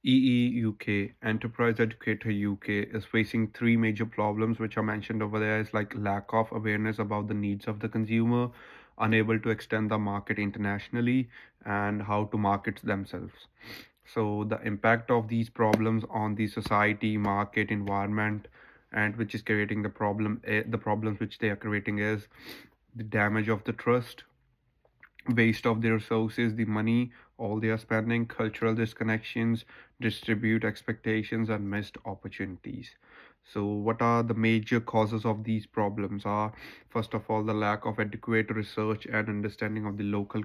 EE UK, Enterprise Educator UK, is facing three major problems which are mentioned over there is like lack of awareness about the needs of the consumer, unable to extend the market internationally, and how to market themselves. So the impact of these problems on the society, market, environment, and which is creating the problems which they are creating is the damage of the trust, waste of their resources, the money, all they are spending, cultural disconnections, distribute expectations, and missed opportunities. So, what are the major causes of these problems? Are first of all the lack of adequate research and understanding of the local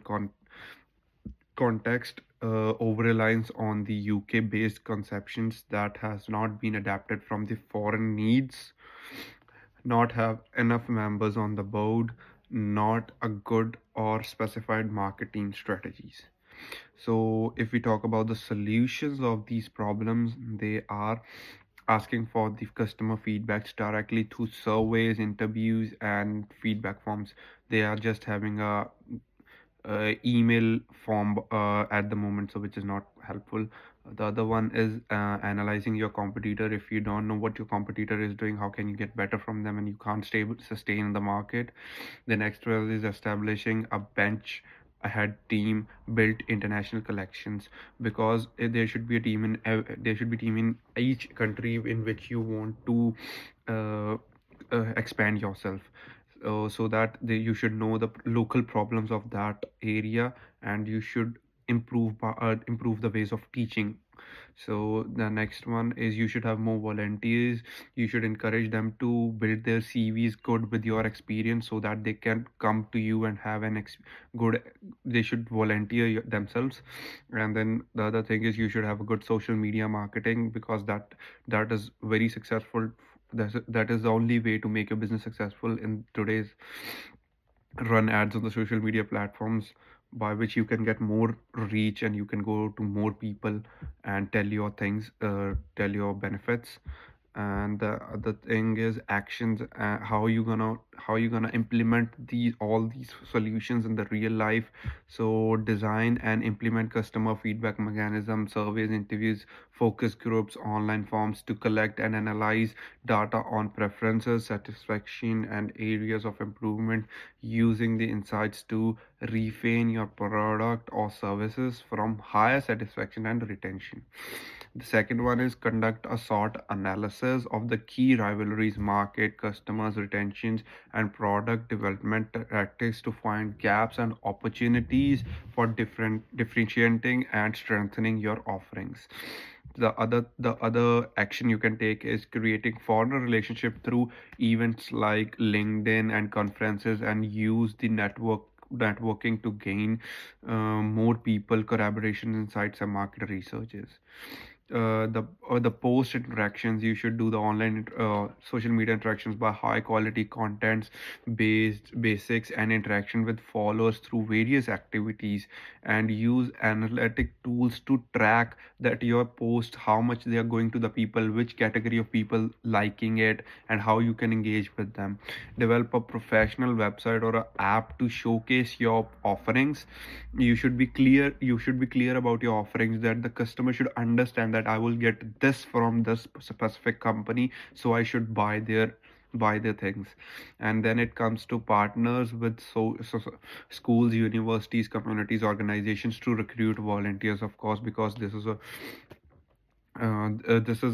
context, over reliance on the UK based conceptions that has not been adapted from the foreign needs, not have enough members on the board, not a good or specified marketing strategies. So, if we talk about the solutions of these problems, they are asking for the customer feedbacks directly through surveys, interviews, and feedback forms. They are just having email form at the moment, so which is not helpful. The other one is analyzing your competitor. If you don't know what your competitor is doing, how can you get better from them, and you can't sustain in the market. The next one is establishing a bench ahead team, built international collections, because there should be team in each country in which you want to uh, expand yourself, so that you should know the local problems of that area, and you should improve the ways of teaching. So the next one is you should have more volunteers. You should encourage them to build their CVs good with your experience, so that they can come to you and have good. They should volunteer themselves. And then the other thing is you should have a good social media marketing, because that is very successful. That is the only way to make your business successful in today's. Run ads on the social media platforms, by which you can get more reach and you can go to more people and tell your things, tell your benefits. And the other thing is actions. How you gonna implement all these solutions in the real life. So design and implement customer feedback mechanism, surveys, interviews, focus groups, online forms to collect and analyze data on preferences, satisfaction, and areas of improvement, using the insights to refine your product or services from higher satisfaction and retention. The second one is conduct a SWOT analysis of the key rivalries, market, customers, retentions, and product development tactics to find gaps and opportunities for differentiating and strengthening your offerings. The other action you can take is creating foreign relationship through events like LinkedIn and conferences, and use the networking to gain more people, collaboration, insights, and market researches. The post interactions, you should do the online social media interactions by high quality contents based basics and interaction with followers through various activities, and use analytic tools to track that your post, how much they are going to the people, which category of people liking it, and how you can engage with them. Develop a professional website or a app to showcase your offerings. You should be clear about your offerings, that the customer should understand that I will get this from this specific company, so I should buy their things. And then it comes to partners with schools, universities, communities, organizations to recruit volunteers, of course, because this is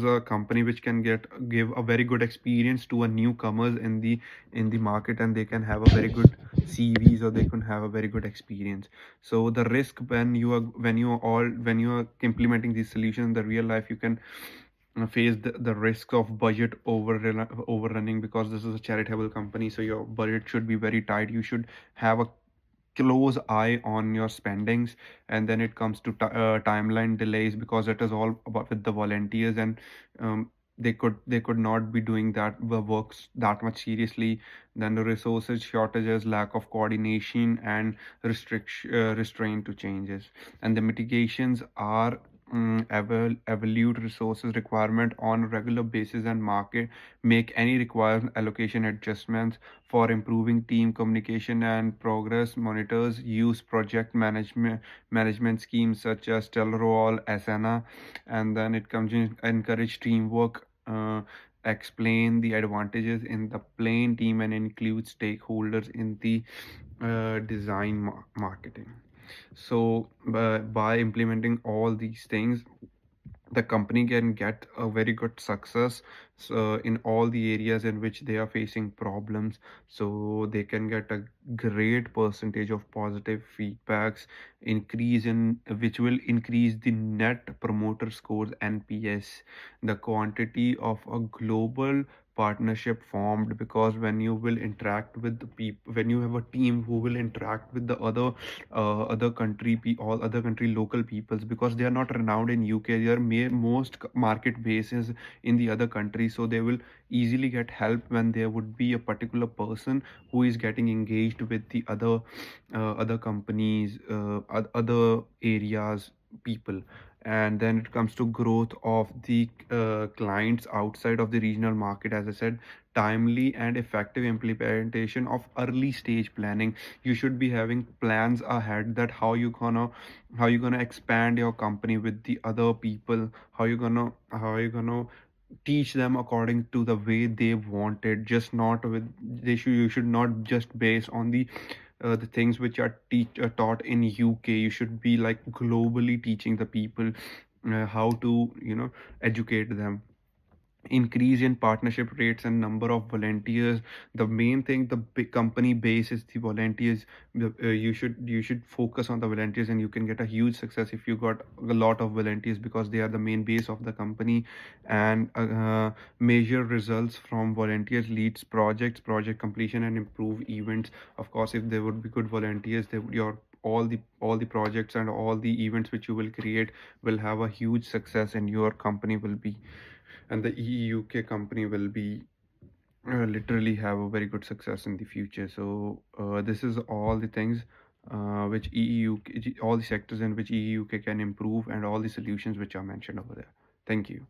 a company which can give a very good experience to a newcomers in the market, and they can have a very good CVs, or they can have a very good experience. So the risk when you are implementing these solutions in the real life, you can face the risk of budget overrunning, because this is a charitable company, so your budget should be very tight. You should have a close eye on your spendings. And then it comes to timeline delays, because it is all about with the volunteers, and they could not be doing that the works that much seriously. Then the resources shortages, lack of coordination, and restraint to changes. And the mitigations are evaluate resources requirement on a regular basis and market make any required allocation adjustments for improving team communication and progress monitors use project management schemes such as Telrol, Asana, and then it comes in encourage teamwork. Explain the advantages in the plain team and include stakeholders in the design marketing. So by implementing all these things, the company can get a very good success, so in all the areas in which they are facing problems. So they can get a great percentage of positive feedbacks, increase in which will increase the net promoter scores, NPS, the quantity of a global partnership formed, because when you will interact with the people, when you have a team who will interact with the other country all other country local peoples, because they are not renowned in UK, their most market base is in the other country, so they will easily get help when there would be a particular person who is getting engaged with the other companies, other areas people. And then it comes to growth of the clients outside of the regional market. As I said, timely and effective implementation of early stage planning. You should be having plans ahead, that how you gonna expand your company with the other people, how you gonna teach them according to the way they want it, just not with they should you should not just base on the things which are taught in UK. You should be like globally teaching the people how to educate them. Increase in partnership rates and number of volunteers. The main thing, the big company base is the volunteers. You should focus on the volunteers, and you can get a huge success if you got a lot of volunteers, because they are the main base of the company. And measure results from volunteers leads project completion and improve events. Of course, if there would be good volunteers, they would your all the projects and all the events which you will create will have a huge success, and your company will be, and the EEUK company will be literally have a very good success in the future. So this is all the things which EEUK, all the sectors in which EEUK can improve, and all the solutions which are mentioned over there. Thank you.